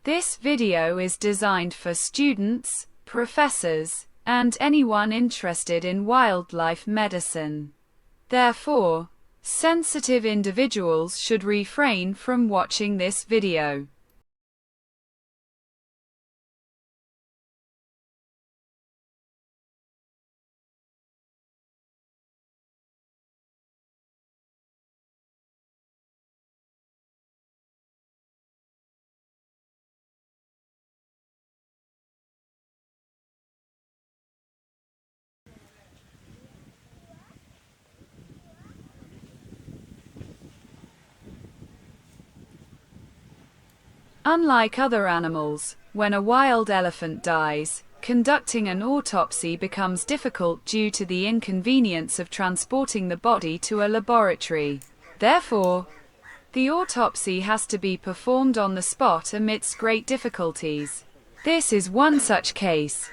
This video is designed for students, professors, and anyone interested in wildlife medicine. Therefore, sensitive individuals should refrain from watching this video. Unlike other animals, when a wild elephant dies, conducting an autopsy becomes difficult due to the inconvenience of transporting the body to a laboratory. Therefore, the autopsy has to be performed on the spot amidst great difficulties. This is one such case.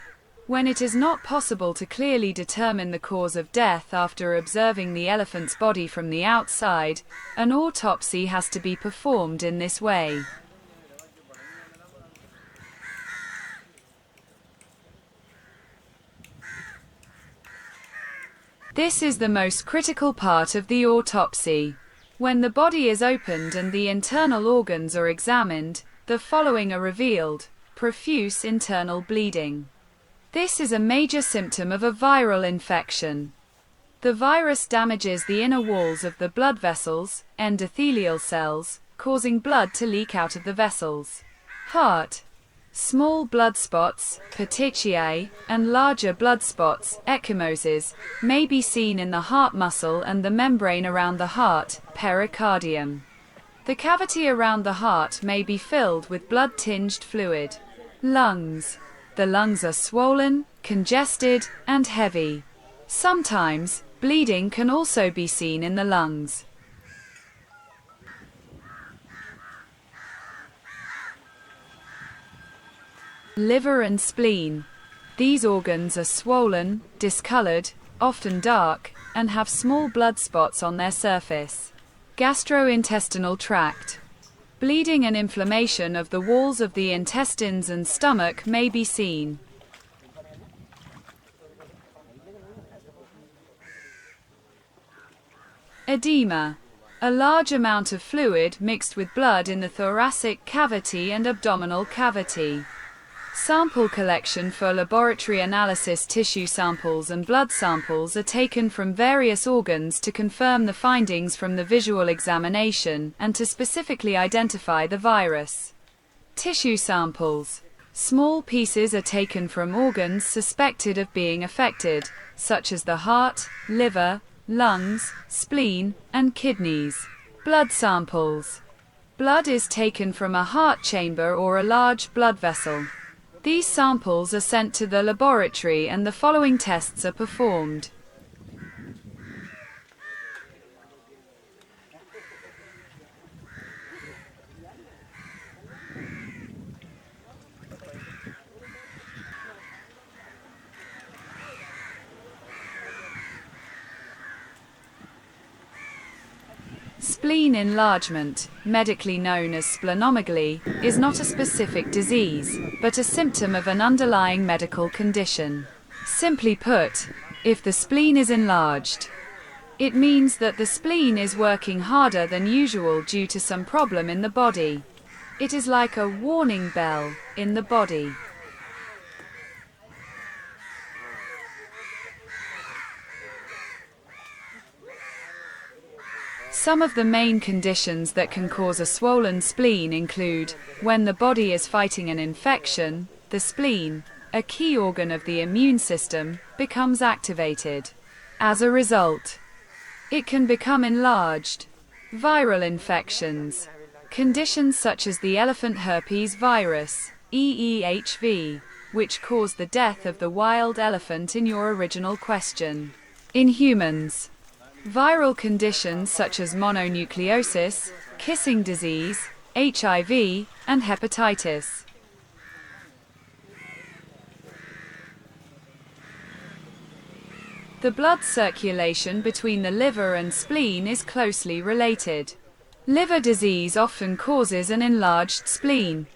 When it is not possible to clearly determine the cause of death after observing the elephant's body from the outside, an autopsy has to be performed in this way. This is the most critical part of the autopsy. When the body is opened and the internal organs are examined, the following are revealed: profuse internal bleeding. This is a major symptom of a viral infection. The virus damages the inner walls of the blood vessels, endothelial cells, causing blood to leak out of the vessels. Heart. Small blood spots, petechiae, and larger blood spots, ecchymoses, may be seen in the heart muscle and the membrane around the heart, pericardium. The cavity around the heart may be filled with blood-tinged fluid. Lungs. The lungs are swollen, congested, and heavy. Sometimes, bleeding can also be seen in the lungs. Liver and spleen. These organs are swollen, discolored, often dark, and have small blood spots on their surface. Gastrointestinal tract. Bleeding and inflammation of the walls of the intestines and stomach may be seen. Edema. A large amount of fluid mixed with blood in the thoracic cavity and abdominal cavity. Sample collection for laboratory analysis. Tissue samples and blood samples are taken from various organs to confirm the findings from the visual examination and to specifically identify the virus. Tissue samples. Small pieces are taken from organs suspected of being affected, such as the heart, liver, lungs, spleen, and kidneys. Blood samples. Blood is taken from a heart chamber or a large blood vessel. These samples are sent to the laboratory and the following tests are performed. Spleen enlargement, medically known as splenomegaly, is not a specific disease, but a symptom of an underlying medical condition. Simply put, if the spleen is enlarged, it means that the spleen is working harder than usual due to some problem in the body. It is like a warning bell in the body. Some of the main conditions that can cause a swollen spleen include, when the body is fighting an infection, the spleen, a key organ of the immune system, becomes activated. As a result, it can become enlarged. Viral infections. Conditions such as the elephant herpes virus, EEHV, which caused the death of the wild elephant in your original question. In humans, viral conditions such as mononucleosis, kissing disease, HIV, and hepatitis. The blood circulation between the liver and spleen is closely related. Liver disease often causes an enlarged spleen.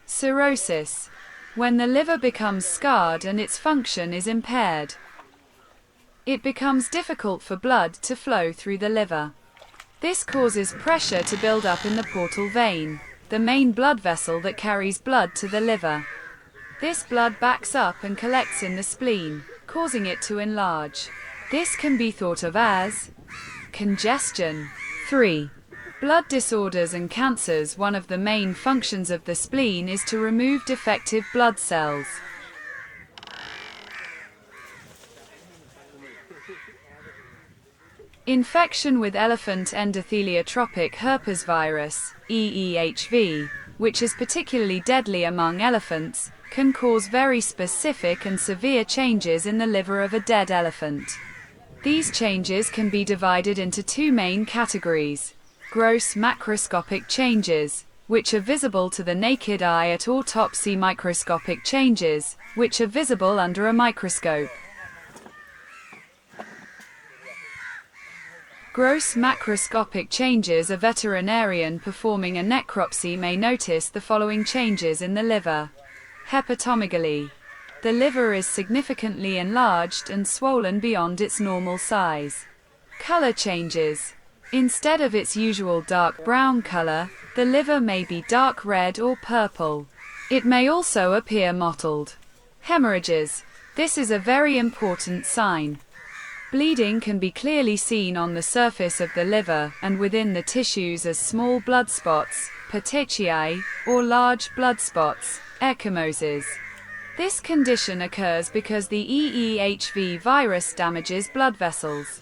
Cirrhosis, when the liver becomes scarred and its function is impaired. It becomes difficult for blood to flow through the liver. This causes pressure to build up in the portal vein, the main blood vessel that carries blood to the liver. This blood backs up and collects in the spleen, causing it to enlarge. This can be thought of as congestion. 3. Blood disorders and cancers. One of the main functions of the spleen is to remove defective blood cells. Infection with elephant endotheliotrophic herpes virus, EEHV, which is particularly deadly among elephants, can cause very specific and severe changes in the liver of a dead elephant. These changes can be divided into two main categories: gross macroscopic changes, which are visible to the naked eye at autopsy, microscopic changes, which are visible under a microscope. Gross macroscopic changes. A veterinarian performing a necropsy may notice the following changes in the liver. Hepatomegaly. The liver is significantly enlarged and swollen beyond its normal size. Color changes. Instead of its usual dark brown color, the liver may be dark red or purple. It may also appear mottled. Hemorrhages. This is a very important sign. Bleeding can be clearly seen on the surface of the liver and within the tissues as small blood spots, petechiae, or large blood spots, ecchymoses. This condition occurs because the EEHV virus damages blood vessels.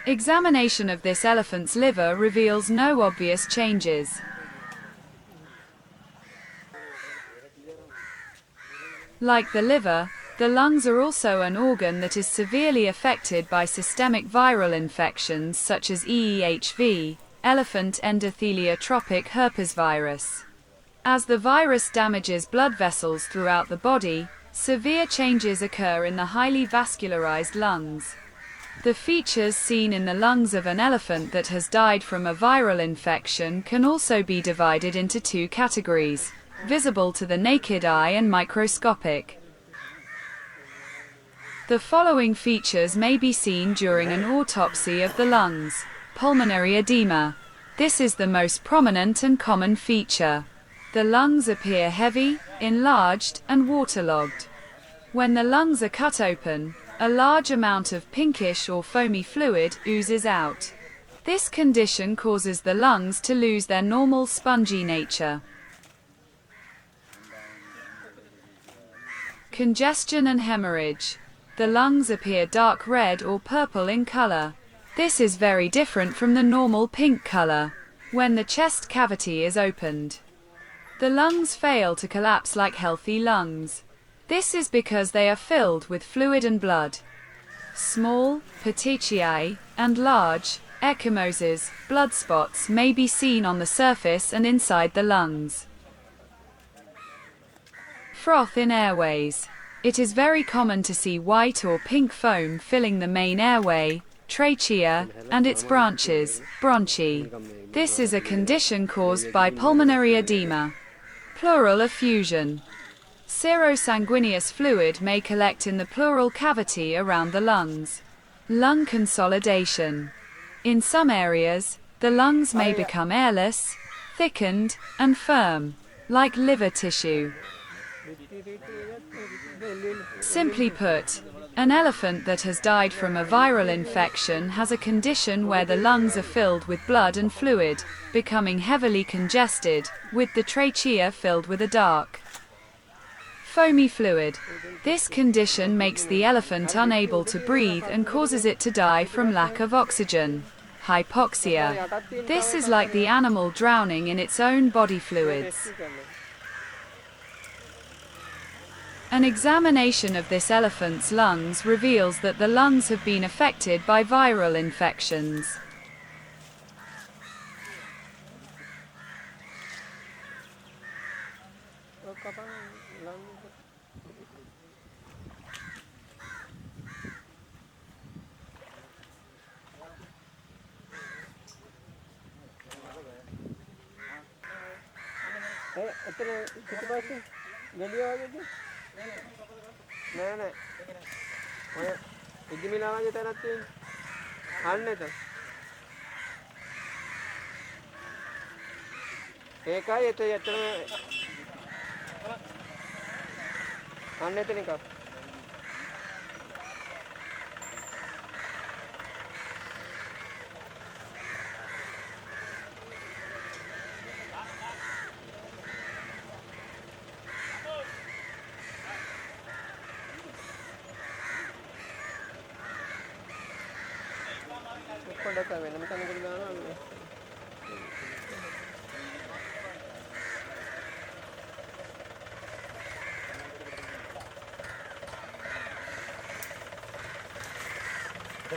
Examination of this elephant's liver reveals no obvious changes. Like the liver, the lungs are also an organ that is severely affected by systemic viral infections such as EEHV, elephant endotheliotrophic herpes virus. As the virus damages blood vessels throughout the body, severe changes occur in the highly vascularized lungs. The features seen in the lungs of an elephant that has died from a viral infection can also be divided into two categories: visible to the naked eye and microscopic. The following features may be seen during an autopsy of the lungs. Pulmonary edema. This is the most prominent and common feature. The lungs appear heavy, enlarged, and waterlogged. When the lungs are cut open, a large amount of pinkish or foamy fluid oozes out. This condition causes the lungs to lose their normal spongy nature. Congestion and hemorrhage. The lungs appear dark red or purple in color. This is very different from the normal pink color. When the chest cavity is opened, the lungs fail to collapse like healthy lungs. This is because they are filled with fluid and blood. Small, petechiae, and large, ecchymoses, blood spots may be seen on the surface and inside the lungs. Froth in airways. It is very common to see white or pink foam filling the main airway, trachea, and its branches, bronchi. This is a condition caused by pulmonary edema. Pleural effusion. Serosanguineous fluid may collect in the pleural cavity around the lungs. Lung consolidation. In some areas, the lungs may become airless, thickened, and firm, like liver tissue. Simply put, an elephant that has died from a viral infection has a condition where the lungs are filled with blood and fluid, becoming heavily congested, with the trachea filled with a dark, foamy fluid. This condition makes the elephant unable to breathe and causes it to die from lack of oxygen. Hypoxia. This is like the animal drowning in its own body fluids. An examination of this elephant's lungs reveals that the lungs have been affected by viral infections. එතන පිටිපස්සේ ගෙඩිය වගේද? නෑ නෑ. ඔය ඉදිමිලා වගේ තැනක් තියෙන්නේ. අන්න එතන. ඒකයි එතන අන්න එතන එකක්. පොඩ්ඩක් වෙනම තැනකට දානවා.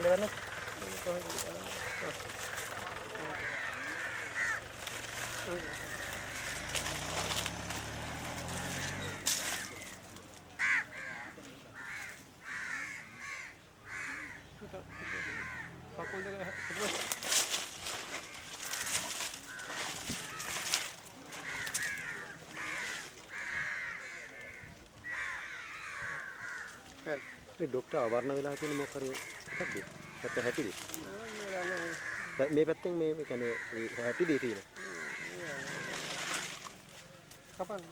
Lewannya කකුල් දෙක डॉक्टर आवारना वेला තියෙන මොකක් හරි එකක්ද? නැත්නම් හැටිද? මේ පැත්තෙන් මේ කියන්නේ හැටිද තියෙන. කපන්න.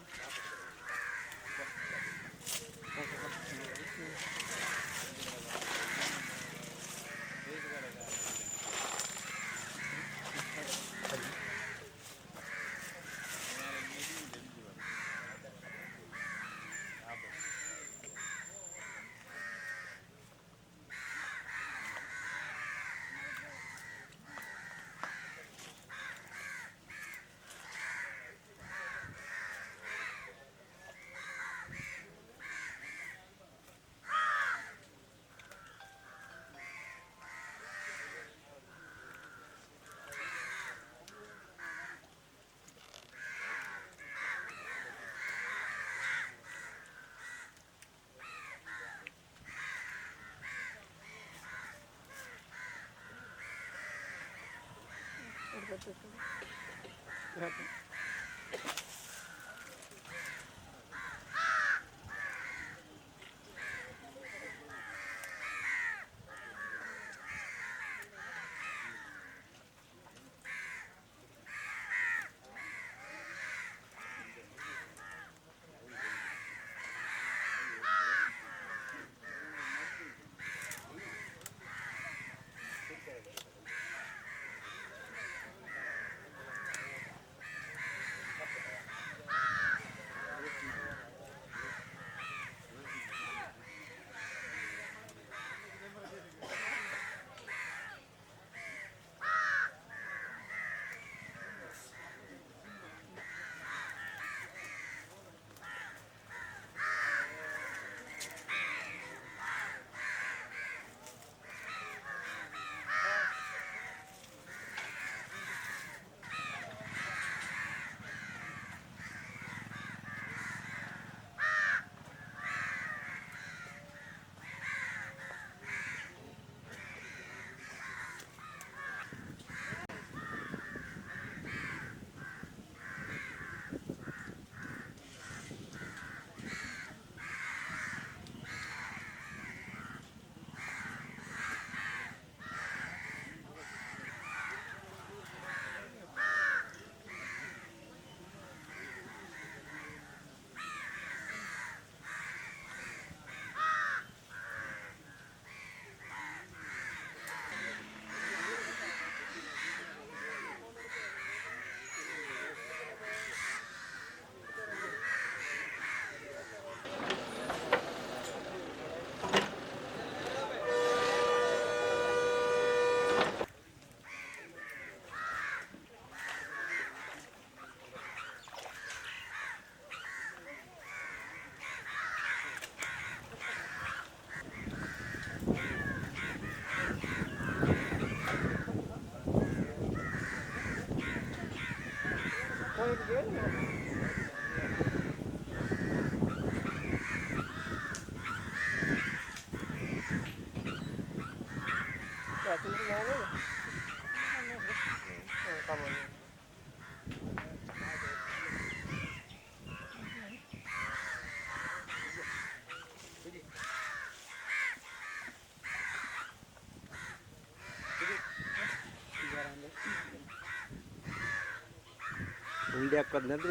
උණ්ඩයක්වත් නැද්ද?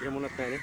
එහෙම මොනක් නැහැ නේ.